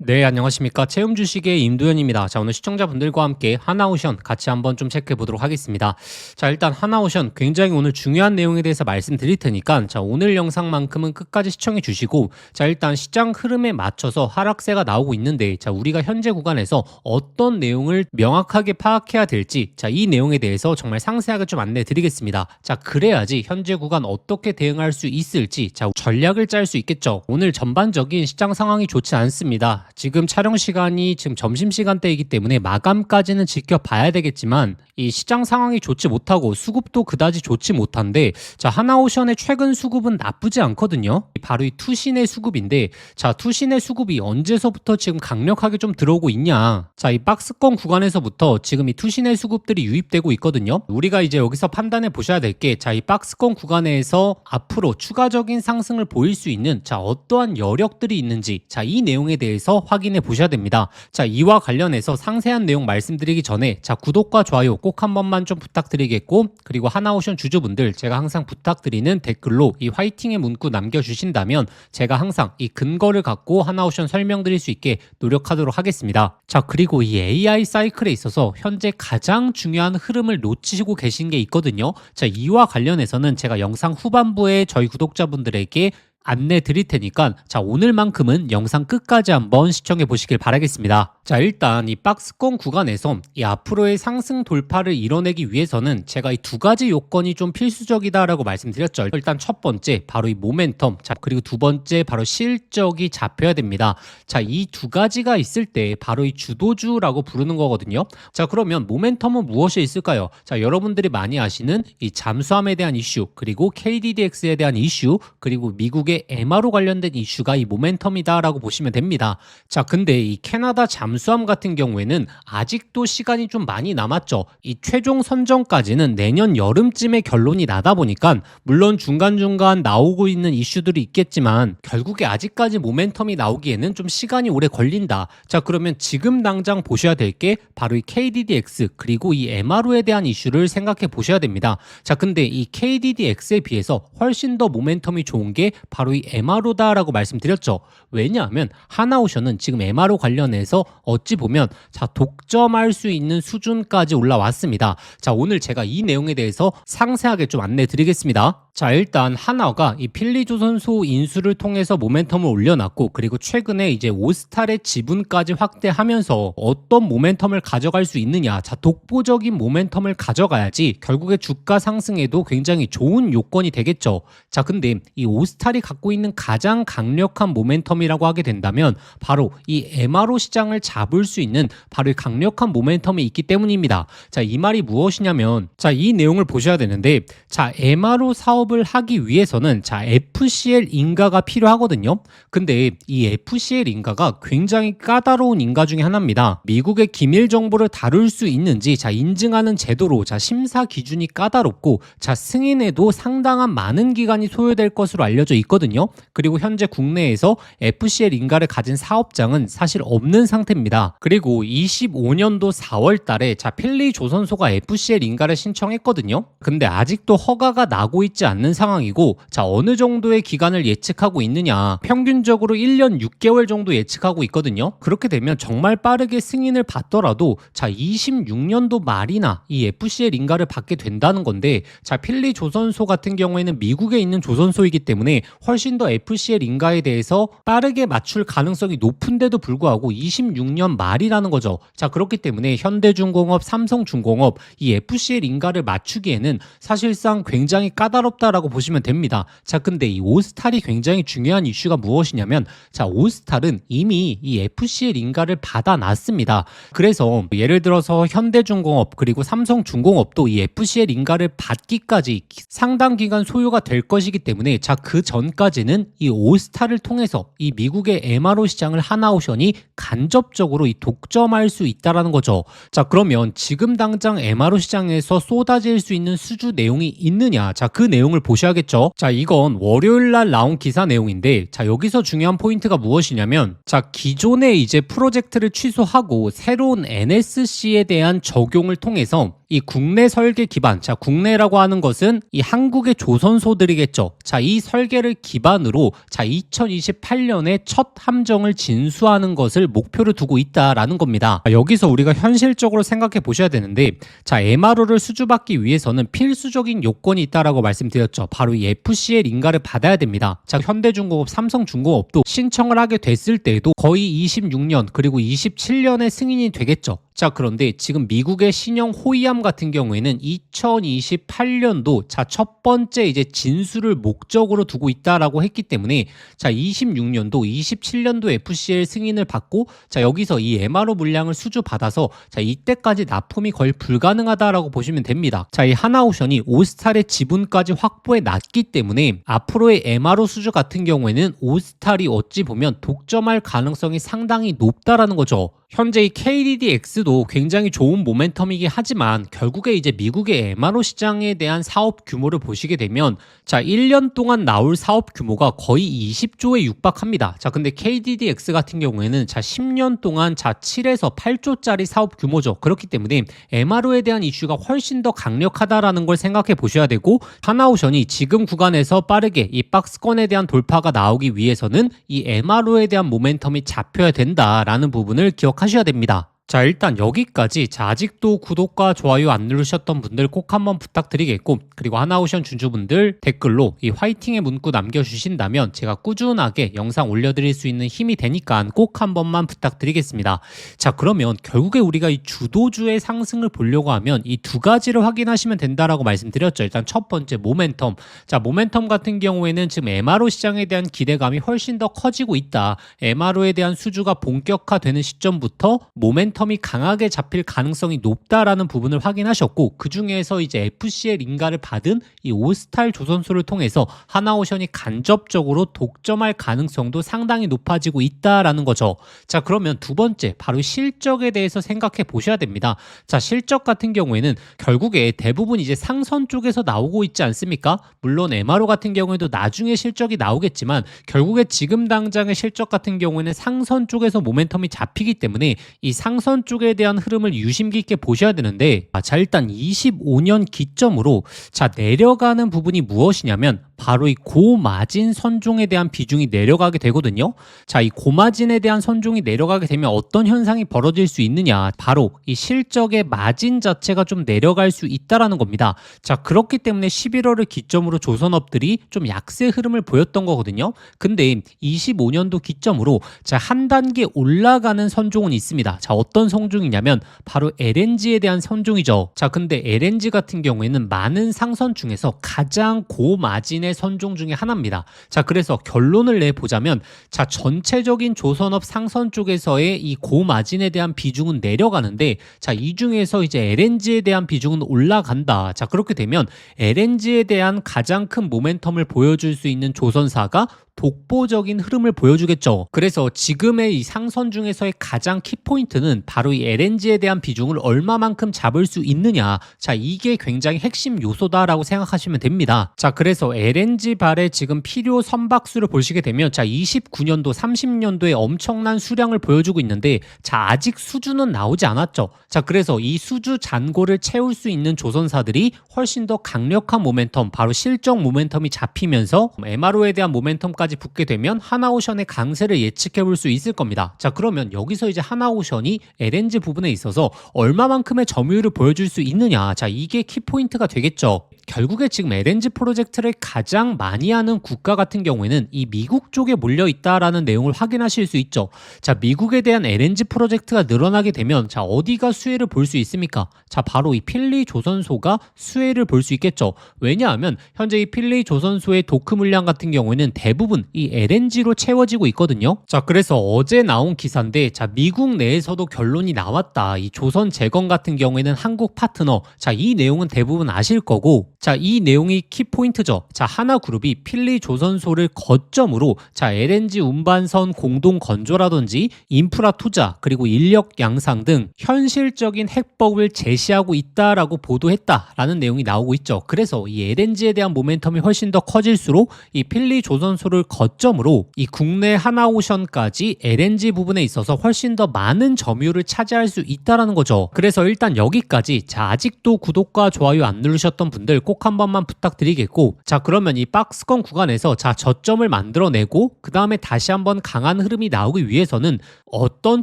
네, 안녕하십니까. 채움 주식의 임도현입니다. 자, 오늘 시청자분들과 함께 하나오션 같이 한번 좀 체크해 보도록 하겠습니다. 자, 일단 하나오션 굉장히 오늘 중요한 내용에 대해서 말씀드릴 테니까 자, 오늘 영상만큼은 끝까지 시청해 주시고 자, 일단 시장 흐름에 맞춰서 하락세가 나오고 있는데 자, 우리가 현재 구간에서 어떤 내용을 명확하게 파악해야 될지 자, 이 내용에 대해서 정말 상세하게 좀 안내 드리겠습니다. 자, 그래야지 현재 구간 어떻게 대응할 수 있을지 자, 전략을 짤 수 있겠죠. 오늘 전반적인 시장 상황이 좋지 않습니다. 지금 촬영 시간이 지금 점심시간대이기 때문에 마감까지는 지켜봐야 되겠지만 이 시장 상황이 좋지 못하고 수급도 그다지 좋지 못한데 자, 하나오션의 최근 수급은 나쁘지 않거든요. 바로 이 투신의 수급인데 자, 투신의 수급이 언제서부터 지금 강력하게 좀 들어오고 있냐. 자, 이 박스권 구간에서부터 지금 이 투신의 수급들이 유입되고 있거든요. 우리가 이제 여기서 판단해 보셔야 될 게 자, 이 박스권 구간에서 앞으로 추가적인 상승을 보일 수 있는 자, 어떠한 여력들이 있는지 자, 이 내용에 대해서 확인해 보셔야 됩니다. 자, 이와 관련해서 상세한 내용 말씀드리기 전에 자, 구독과 좋아요 꼭 한 번만 좀 부탁드리겠고 그리고 하나오션 주주분들 제가 항상 부탁드리는 댓글로 이 화이팅의 문구 남겨주신다면 제가 항상 이 근거를 갖고 하나오션 설명드릴 수 있게 노력하도록 하겠습니다. 자, 그리고 이 AI 사이클에 있어서 현재 가장 중요한 흐름을 놓치시고 계신 게 있거든요. 자, 이와 관련해서는 제가 영상 후반부에 저희 구독자분들에게 안내 드릴 테니까 자, 오늘만큼은 영상 끝까지 한번 시청해 보시길 바라겠습니다. 자, 일단 이 박스권 구간에서 이 앞으로의 상승 돌파를 이뤄내기 위해서는 제가 이 두 가지 요건이 좀 필수적이다라고 말씀드렸죠. 일단 첫 번째 바로 이 모멘텀, 자, 그리고 두 번째 바로 실적이 잡혀야 됩니다. 자, 이 두 가지가 있을 때 바로 이 주도주라고 부르는 거거든요. 자, 그러면 모멘텀은 무엇이 있을까요? 자, 여러분들이 많이 아시는 이 잠수함에 대한 이슈, 그리고 KDDX에 대한 이슈, 그리고 미국의 MRO 관련된 이슈가 이 모멘텀이다라고 보시면 됩니다. 자, 근데 이 캐나다 잠수함 같은 경우에는 아직도 시간이 좀 많이 남았죠. 이 최종 선정까지는 내년 여름쯤에 결론이 나다 보니까 물론 중간중간 나오고 있는 이슈들이 있겠지만 결국에 아직까지 모멘텀이 나오기에는 좀 시간이 오래 걸린다. 자, 그러면 지금 당장 보셔야 될 게 바로 이 KDDX 그리고 이 MRO에 대한 이슈를 생각해 보셔야 됩니다. 자, 근데 이 KDDX에 비해서 훨씬 더 모멘텀이 좋은 게 바로 이 MRO다라고 말씀드렸죠. 왜냐하면 하나오션은 지금 MRO 관련해서 어찌 보면 자, 독점할 수 있는 수준까지 올라왔습니다. 자, 오늘 제가 이 내용에 대해서 상세하게 좀 안내 드리겠습니다. 자, 일단 하나가 이 필리조선소 인수를 통해서 모멘텀을 올려놨고 그리고 최근에 이제 오스탈의 지분까지 확대하면서 어떤 모멘텀을 가져갈 수 있느냐. 자, 독보적인 모멘텀을 가져가야지 결국에 주가 상승에도 굉장히 좋은 요건이 되겠죠. 자, 근데 이 오스탈이 갖고 있는 가장 강력한 모멘텀이라고 하게 된다면 바로 이 MRO 시장을 잡을 수 있는 바로 이 강력한 모멘텀이 있기 때문입니다. 자, 이 말이 무엇이냐면 자, 이 내용을 보셔야 되는데 자, MRO 사업을 하기 위해서는 자, FCL 인가가 필요하거든요. 근데 이 FCL 인가가 굉장히 까다로운 인가 중에 하나입니다. 미국의 기밀 정보를 다룰 수 있는지 자, 인증하는 제도로 자, 심사 기준이 까다롭고 자, 승인에도 상당한 많은 기간이 소요될 것으로 알려져 있거든요. 그리고 현재 국내에서 FCL 인가를 가진 사업장은 사실 없는 상태입니다. 그리고 25년도 4월 달에 자, 필리조선소가 FCL 인가를 신청했거든요. 근데 아직도 허가가 나고 있지 않는 상황이고 자, 어느 정도의 기간을 예측하고 있느냐. 평균적으로 1년 6개월 정도 예측하고 있거든요. 그렇게 되면 정말 빠르게 승인을 받더라도 자, 26년도 말이나 이 FCL 인가를 받게 된다는 건데 자, 필리조선소 같은 경우에는 미국에 있는 조선소이기 때문에 훨씬 더 FCL 인가에 대해서 빠르게 맞출 가능성이 높은데도 불구하고 26년 말이라는 거죠. 자, 그렇기 때문에 현대중공업, 삼성중공업 이 FCL 인가를 맞추기에는 사실상 굉장히 까다롭다라고 보시면 됩니다. 자, 근데 이 오스탈이 굉장히 중요한 이슈가 무엇이냐면 자, 오스탈은 이미 이 FCL 인가를 받아놨습니다. 그래서 예를 들어서 현대중공업 그리고 삼성중공업도 이 FCL 인가를 받기까지 상당 기간 소요가 될 것이기 때문에 자, 그 전까지는 이 오스타를 통해서 이 미국의 MRO 시장을 하나오션이 간접적으로 이 독점할 수 있다라는 거죠. 자, 그러면 지금 당장 MRO 시장에서 쏟아질 수 있는 수주 내용이 있느냐. 자, 그 내용을 보셔야겠죠. 자, 이건 월요일 날 나온 기사 내용인데 자, 여기서 중요한 포인트가 무엇이냐면 자, 기존의 이제 프로젝트를 취소하고 새로운 NSC에 대한 적용을 통해서 이 국내 설계 기반, 자, 국내라고 하는 것은 이 한국의 조선소들이겠죠. 자, 이 설계를 기반으로 자, 2028년에 첫 함정을 진수하는 것을 목표로 두고 있다라는 겁니다. 여기서 우리가 현실적으로 생각해 보셔야 되는데, 자, MRO를 수주받기 위해서는 필수적인 요건이 있다라고 말씀드렸죠. 바로 이 FCL 인가를 받아야 됩니다. 자, 현대중공업, 삼성중공업도 신청을 하게 됐을 때에도 거의 26년 그리고 27년에 승인이 되겠죠. 자, 그런데 지금 미국의 신형 호위함 같은 경우에는 2028년도 자, 첫 번째 이제 진수를 목적으로 두고 있다라고 했기 때문에 자, 26년도, 27년도 FCL 승인을 받고 자, 여기서 이 MRO 물량을 수주받아서 자, 이때까지 납품이 거의 불가능하다라고 보시면 됩니다. 자, 이 하나오션이 오스탈의 지분까지 확보해 놨기 때문에 앞으로의 MRO 수주 같은 경우에는 오스탈이 어찌 보면 독점할 가능성이 상당히 높다라는 거죠. 현재 이 KDDX도 굉장히 좋은 모멘텀이긴 하지만 결국에 이제 미국의 MRO 시장에 대한 사업 규모를 보시게 되면 자, 1년 동안 나올 사업 규모가 거의 20조에 육박합니다. 자, 근데 KDDX 같은 경우에는 자, 10년 동안 자, 7에서 8조짜리 사업 규모죠. 그렇기 때문에 MRO에 대한 이슈가 훨씬 더 강력하다라는 걸 생각해 보셔야 되고, 하나오션이 지금 구간에서 빠르게 이 박스권에 대한 돌파가 나오기 위해서는 이 MRO에 대한 모멘텀이 잡혀야 된다라는 부분을 기억하셔야 됩니다. 자, 일단 여기까지 자, 아직도 구독과 좋아요 안 누르셨던 분들 꼭 한번 부탁드리겠고, 그리고 하나오션 주주분들 댓글로 이 화이팅의 문구 남겨주신다면 제가 꾸준하게 영상 올려드릴 수 있는 힘이 되니까 꼭 한 번만 부탁드리겠습니다. 자, 그러면 결국에 우리가 이 주도주의 상승을 보려고 하면 이 두 가지를 확인하시면 된다라고 말씀드렸죠. 일단 첫 번째 모멘텀. 자, 모멘텀 같은 경우에는 지금 MRO 시장에 대한 기대감이 훨씬 더 커지고 있다. MRO에 대한 수주가 본격화되는 시점부터 모멘텀이 강하게 잡힐 가능성이 높다라는 부분을 확인하셨고, 그 중에서 이제 FCL 인가를 받은 이 오스탈 조선소를 통해서 하나오션이 간접적으로 독점할 가능성도 상당히 높아지고 있다라는 거죠. 자, 그러면 두 번째 바로 실적에 대해서 생각해 보셔야 됩니다. 자, 실적 같은 경우에는 결국에 대부분 이제 상선 쪽에서 나오고 있지 않습니까? 물론 MRO 같은 경우에도 나중에 실적이 나오겠지만 결국에 지금 당장의 실적 같은 경우에는 상선 쪽에서 모멘텀이 잡히기 때문에 이 상선 쪽에 대한 흐름을 유심 깊게 보셔야 되는데, 자, 일단 25년 기점으로 자, 내려가는 부분이 무엇이냐면 바로 이 고마진 선종에 대한 비중이 내려가게 되거든요. 자, 이 고마진에 대한 선종이 내려가게 되면 어떤 현상이 벌어질 수 있느냐, 바로 이 실적의 마진 자체가 좀 내려갈 수 있다라는 겁니다. 자, 그렇기 때문에 11월을 기점으로 조선업들이 좀 약세 흐름을 보였던 거거든요. 근데 25년도 기점으로 자, 한 단계 올라가는 선종은 있습니다. 자, 어떤 선종이냐면 바로 LNG에 대한 선종이죠. 자, 근데 LNG 같은 경우에는 많은 상선 중에서 가장 고마진의 선종 중에 하나입니다. 자, 그래서 결론을 내보자면 자, 전체적인 조선업 상선 쪽에서의 이 고마진에 대한 비중은 내려가는데 자, 이 중에서 이제 LNG에 대한 비중은 올라간다. 자, 그렇게 되면 LNG에 대한 가장 큰 모멘텀을 보여줄 수 있는 조선사가 독보적인 흐름을 보여주겠죠. 그래서 지금의 이 상선 중에서의 가장 키포인트는 바로 이 LNG에 대한 비중을 얼마만큼 잡을 수 있느냐. 자, 이게 굉장히 핵심 요소다라고 생각하시면 됩니다. 자, 그래서 LNG 발의 지금 필요 선박수를 보시게 되면 자, 29년도, 30년도에 엄청난 수량을 보여주고 있는데 자, 아직 수주는 나오지 않았죠. 자, 그래서 이 수주 잔고를 채울 수 있는 조선사들이 훨씬 더 강력한 모멘텀, 바로 실적 모멘텀이 잡히면서 MRO에 대한 모멘텀까지 붙게 되면 하나오션의 강세를 예측해 볼 수 있을 겁니다. 자, 그러면 여기서 이제 하나오션이 LNG 부분에 있어서 얼마만큼의 점유율을 보여줄 수 있느냐. 자, 이게 키포인트가 되겠죠. 결국에 지금 LNG 프로젝트를 가장 많이 하는 국가 같은 경우에는 이 미국 쪽에 몰려 있다라는 내용을 확인하실 수 있죠. 자, 미국에 대한 LNG 프로젝트가 늘어나게 되면 자, 어디가 수혜를 볼 수 있습니까? 자, 바로 이 필리 조선소가 수혜를 볼 수 있겠죠. 왜냐하면 현재 이 필리 조선소의 도크 물량 같은 경우에는 대부분 이 LNG로 채워지고 있거든요. 자, 그래서 어제 나온 기사인데 자, 미국 내에서도 결론이 나왔다. 이 조선재건 같은 경우에는 한국 파트너. 자, 이 내용은 대부분 아실 거고, 자, 이 내용이 키포인트죠. 자, 하나그룹이 필리조선소를 거점으로 자, LNG 운반선 공동 건조라든지 인프라 투자 그리고 인력 양상 등 현실적인 해법을 제시하고 있다라고 보도했다라는 내용이 나오고 있죠. 그래서 이 LNG에 대한 모멘텀이 훨씬 더 커질수록 이 필리조선소를 거점으로 이 국내 하나오션까지 LNG 부분에 있어서 훨씬 더 많은 점유율을 차지할 수 있다라는 거죠. 그래서 일단 여기까지 자, 아직도 구독과 좋아요 안 누르셨던 분들 꼭 한 번만 부탁드리겠고, 자, 그러면 이 박스권 구간에서 자, 저점을 만들어내고 그 다음에 다시 한번 강한 흐름이 나오기 위해서는 어떤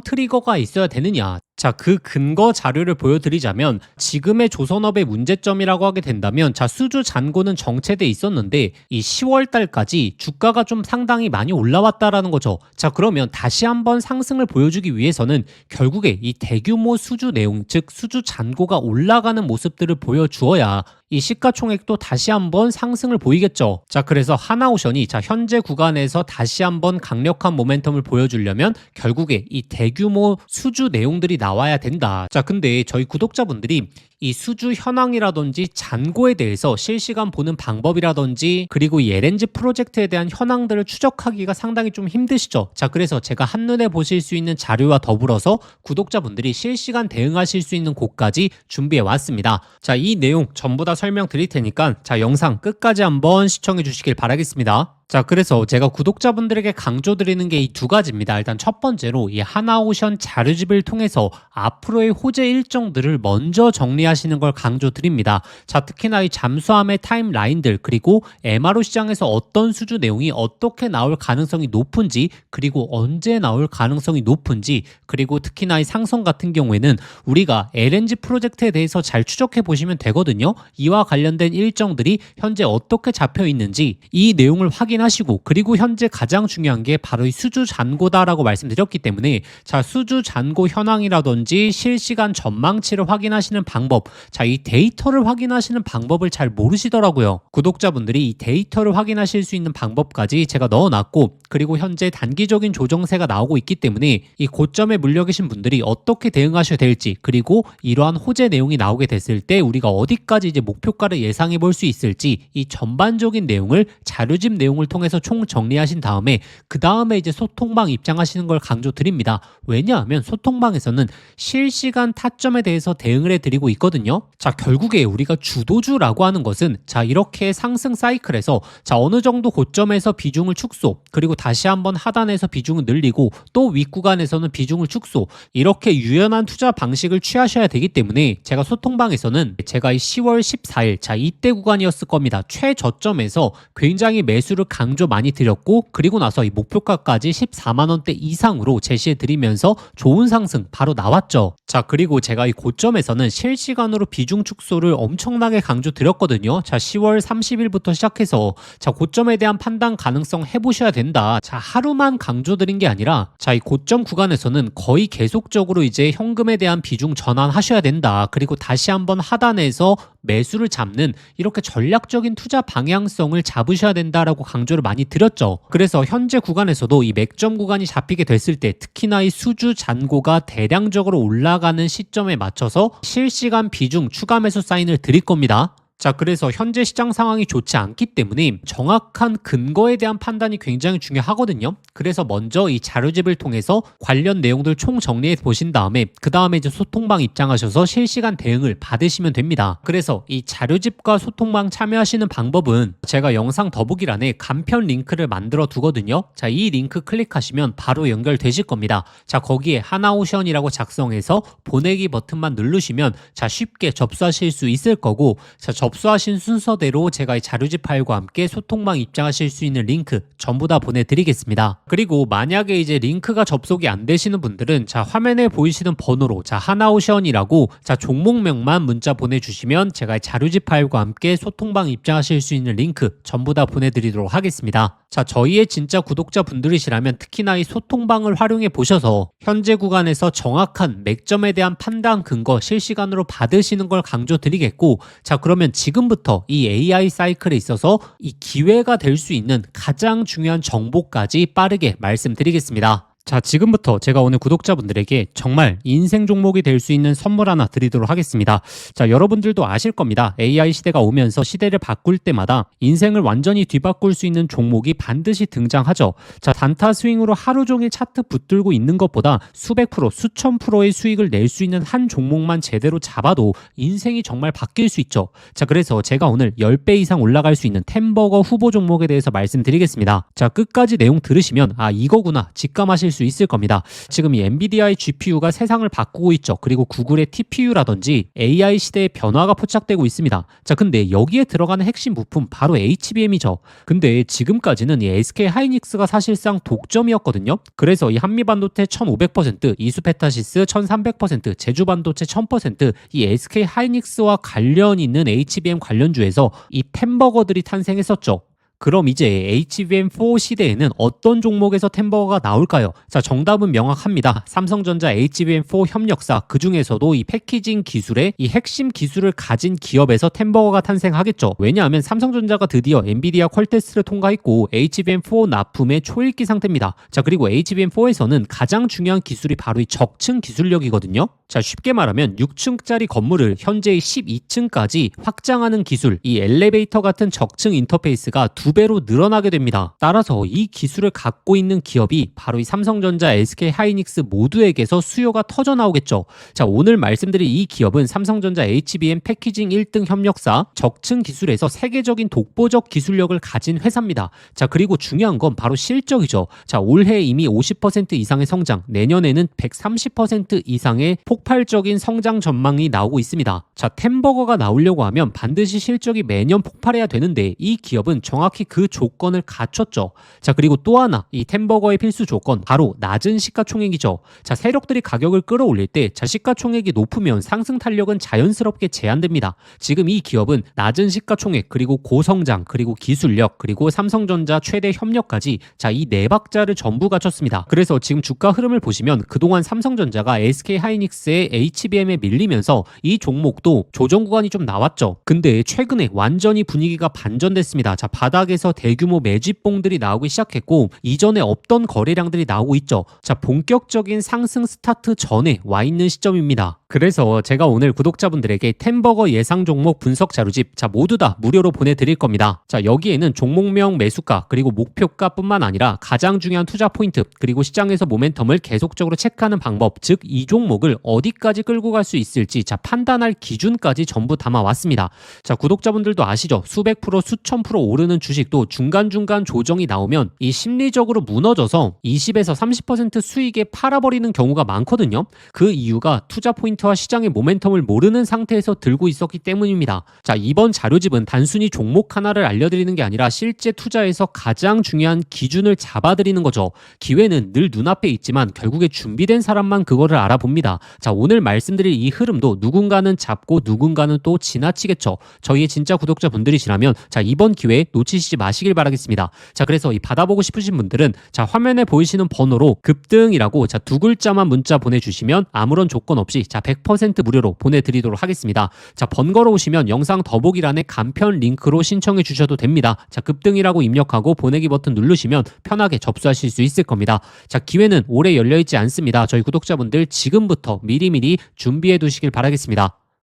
트리거가 있어야 되느냐. 자, 그 근거 자료를 보여드리자면 지금의 조선업의 문제점이라고 하게 된다면 자, 수주 잔고는 정체돼 있었는데 이 10월 달까지 주가가 좀 상당히 많이 올라왔다라는 거죠. 자, 그러면 다시 한번 상승을 보여주기 위해서는 결국에 이 대규모 수주 내용, 즉 수주 잔고가 올라가는 모습들을 보여주어야 이 시가총액도 다시 한번 상승을 보이겠죠. 자, 그래서 하나오션이 자, 현재 구간에서 다시 한번 강력한 모멘텀을 보여주려면 결국에 이 대규모 수주 내용들이 나와야 된다. 자, 근데 저희 구독자분들이 이 수주 현황이라든지 잔고에 대해서 실시간 보는 방법이라든지 그리고 이 LNG 프로젝트에 대한 현황들을 추적하기가 상당히 좀 힘드시죠. 자, 그래서 제가 한눈에 보실 수 있는 자료와 더불어서 구독자분들이 실시간 대응하실 수 있는 곳까지 준비해 왔습니다. 자, 이 내용 전부 다 설명드릴 테니까 자, 영상 끝까지 한번 시청해 주시길 바라겠습니다. 자, 그래서 제가 구독자분들에게 강조드리는 게 이 두 가지입니다. 일단 첫 번째로 이 하나오션 자료집을 통해서 앞으로의 호재 일정들을 먼저 정리하시는 걸 강조드립니다. 자, 특히나 이 잠수함의 타임라인들 그리고 MRO 시장에서 어떤 수주 내용이 어떻게 나올 가능성이 높은지 그리고 언제 나올 가능성이 높은지 그리고 특히나 이 상성 같은 경우에는 우리가 LNG 프로젝트에 대해서 잘 추적해 보시면 되거든요. 이와 관련된 일정들이 현재 어떻게 잡혀 있는지 이 내용을 확인하시고 그리고 현재 가장 중요한 게 바로 이 수주 잔고다라고 말씀드렸기 때문에 자, 수주 잔고 현황이라든지 실시간 전망치를 확인하시는 방법, 자, 이 데이터를 확인하시는 방법을 잘 모르시더라고요. 구독자분들이 이 데이터를 확인하실 수 있는 방법까지 제가 넣어놨고 그리고 현재 단기적인 조정세가 나오고 있기 때문에 이 고점에 물려 계신 분들이 어떻게 대응하셔야 될지 그리고 이러한 호재 내용이 나오게 됐을 때 우리가 어디까지 이제 목표가를 예상해 볼 수 있을지 이 전반적인 내용을 자료집 내용을 통해서 총 정리하신 다음에 그 다음에 이제 소통방 입장하시는 걸 강조드립니다. 왜냐하면 소통방에서는 실시간 타점에 대해서 대응을 해드리고 있거든요. 자, 결국에 우리가 주도주라고 하는 것은 자, 이렇게 상승 사이클에서 자, 어느 정도 고점에서 비중을 축소 그리고 다시 한번 하단에서 비중을 늘리고 또 윗구간에서는 비중을 축소 이렇게 유연한 투자 방식을 취하셔야 되기 때문에 제가 소통방에서는 제가 이 10월 14일 자, 이때 구간이었을 겁니다. 최저점에서 굉장히 매수를 강조 많이 드렸고 그리고 나서 이 목표가까지 14만원대 이상으로 제시해 드리면서 좋은 상승 바로 나왔죠. 자, 그리고 제가 이 고점에서는 실시간으로 비중 축소를 엄청나게 강조 드렸거든요. 자, 10월 30일부터 시작해서 자, 고점에 대한 판단 가능성 해보셔야 된다. 자, 하루만 강조 드린 게 아니라 자, 이 고점 구간에서는 거의 계속적으로 이제 현금에 대한 비중 전환하셔야 된다. 그리고 다시 한번 하단에서 매수를 잡는 이렇게 전략적인 투자 방향성을 잡으셔야 된다라고 강조를 많이 드렸죠. 그래서 현재 구간에서도 이 맥점 구간이 잡히게 됐을 때 특히나 이 수주 잔고가 대량적으로 올라가는 시점에 맞춰서 실시간 비중 추가 매수 사인을 드릴 겁니다. 자, 그래서 현재 시장 상황이 좋지 않기 때문에 정확한 근거에 대한 판단이 굉장히 중요하거든요. 그래서 먼저 이 자료집을 통해서 관련 내용들 총 정리해 보신 다음에 그 다음에 이제 소통방 입장하셔서 실시간 대응을 받으시면 됩니다. 그래서 이 자료집과 소통방 참여하시는 방법은 제가 영상 더보기란에 간편 링크를 만들어 두거든요. 자, 이 링크 클릭하시면 바로 연결되실 겁니다. 자, 거기에 하나오션이라고 작성해서 보내기 버튼만 누르시면 자, 쉽게 접수하실 수 있을 거고 자, 접수하신 순서대로 제가 이 자료집 파일과 함께 소통방 입장하실 수 있는 링크 전부 다 보내드리겠습니다. 그리고 만약에 이제 링크가 접속이 안 되시는 분들은 자, 화면에 보이시는 번호로 자, 하나오션이라고 자, 종목명만 문자 보내주시면 제가 자료집 파일과 함께 소통방 입장하실 수 있는 링크 전부 다 보내드리도록 하겠습니다. 자, 저희의 진짜 구독자분들이시라면 특히나 이 소통방을 활용해 보셔서 현재 구간에서 정확한 맥점에 대한 판단 근거 실시간으로 받으시는 걸 강조드리겠고 자, 그러면 지금부터 이 AI 사이클에 있어서 이 기회가 될 수 있는 가장 중요한 정보까지 빠르게 말씀드리겠습니다. 자, 지금부터 제가 오늘 구독자분들에게 정말 인생 종목이 될 수 있는 선물 하나 드리도록 하겠습니다. 자, 여러분들도 아실 겁니다. AI 시대가 오면서 시대를 바꿀 때마다 인생을 완전히 뒤바꿀 수 있는 종목이 반드시 등장하죠. 자, 단타 스윙으로 하루 종일 차트 붙들고 있는 것보다 수백 프로, 수천 프로의 수익을 낼 수 있는 한 종목만 제대로 잡아도 인생이 정말 바뀔 수 있죠. 자, 그래서 제가 오늘 10배 이상 올라갈 수 있는 템버거 후보 종목에 대해서 말씀드리겠습니다. 자, 끝까지 내용 들으시면 이거구나 직감하실 수 있을 겁니다. 지금 이 엔비디아의 GPU가 세상을 바꾸고 있죠. 그리고 구글의 TPU라든지 AI 시대의 변화가 포착되고 있습니다. 자, 근데 여기에 들어가는 핵심 부품 바로 HBM이죠. 근데 지금까지는 이 SK 하이닉스가 사실상 독점이었거든요. 그래서 이 한미반도체 1500%, 이수페타시스 1300%, 제주반도체 1000%, 이 SK 하이닉스와 관련 있는 HBM 관련주에서 이 템버거들이 탄생했었죠. 그럼 이제 HBM4 시대에는 어떤 종목에서 템버거가 나올까요? 자, 정답은 명확합니다. 삼성전자 HBM4 협력사, 그 중에서도 이 패키징 기술의 이 핵심 기술을 가진 기업에서 템버거가 탄생하겠죠. 왜냐하면 삼성전자가 드디어 엔비디아 퀄 테스트를 통과했고 HBM4 납품의 초읽기 상태입니다. 자, 그리고 HBM4에서는 가장 중요한 기술이 바로 이 적층 기술력이거든요. 자, 쉽게 말하면 6층짜리 건물을 현재의 12층까지 확장하는 기술, 이 엘리베이터 같은 적층 인터페이스가 2배로 늘어나게 됩니다. 따라서 이 기술을 갖고 있는 기업이 바로 이 삼성전자, SK 하이닉스 모두에게서 수요가 터져 나오겠죠. 자, 오늘 말씀드린 이 기업은 삼성전자 HBM 패키징 1등 협력사, 적층 기술에서 세계적인 독보적 기술력을 가진 회사입니다. 자, 그리고 중요한 건 바로 실적이죠. 자, 올해 이미 50% 이상의 성장, 내년에는 130% 이상의 폭발적인 성장 전망이 나오고 있습니다. 자, 템버거가 나오려고 하면 반드시 실적이 매년 폭발해야 되는데 이 기업은 정확히 그 조건을 갖췄죠. 자, 그리고 또 하나 이 템버거의 필수 조건 바로 낮은 시가총액이죠. 자, 세력들이 가격을 끌어올릴 때 시가총액이 높으면 상승 탄력은 자연스럽게 제한됩니다. 지금 이 기업은 낮은 시가총액 그리고 고성장 그리고 기술력 그리고 삼성전자 최대 협력까지 자, 이 네 박자를 전부 갖췄습니다. 그래서 지금 주가 흐름을 보시면 그동안 삼성전자가 SK 하이닉스의 HBM에 밀리면서 이 종목도 조정 구간이 좀 나왔죠. 근데 최근에 완전히 분위기가 반전됐습니다. 자, 바닥에서 대규모 매집봉들이 나오기 시작했고 이전에 없던 거래량들이 나오고 있죠. 자, 본격적인 상승 스타트 전에 와 있는 시점입니다. 그래서 제가 오늘 구독자분들에게 템버거 예상 종목 분석 자료집 모두 다 무료로 보내드릴 겁니다. 자, 여기에는 종목명 매수가 그리고 목표가뿐만 아니라 가장 중요한 투자 포인트 그리고 시장에서 모멘텀을 계속적으로 체크하는 방법, 즉 이 종목을 어디까지 끌고 갈 수 있을지 판단할 기준까지 전부 담아왔습니다. 자, 구독자분들도 아시죠? 수백 프로, 수천 프로 오르는 주식도 중간중간 조정이 나오면 이 심리적으로 무너져서 20에서 30% 수익에 팔아버리는 경우가 많거든요. 그 이유가 투자 포인트와 시장의 모멘텀을 모르는 상태에서 들고 있었기 때문입니다. 자, 이번 자료집은 단순히 종목 하나를 알려드리는 게 아니라 실제 투자에서 가장 중요한 기준을 잡아드리는 거죠. 기회는 늘 눈앞에 있지만 결국에 준비된 사람만 그거를 알아봅니다. 자, 오늘 말씀드릴 이 흐름도 누군가는 잡고 누군가는 또 지나치겠죠. 저희의 진짜 구독자분들이시라면 자, 이번 기회에 놓치시지 마시길 바라겠습니다. 자, 그래서 이 받아보고 싶으신 분들은 자, 화면에 보이시는 번호로 급등이라고 자, 2글자만 문자 보내주시면 아무런 조건 없이 자, 100% 무료로 보내드리도록 하겠습니다. 자, 번거로우시면 영상 더보기란에 간편 링크로 신청해 주셔도 됩니다. 자, 급등이라고 입력하고 보내기 버튼 누르시면 편하게 접수하실 수 있을 겁니다. 자, 기회는 오래 열려있지 않습니다. 저희 구독자분들 지금부터 미리미리 준비해 두시길 바라겠습니다.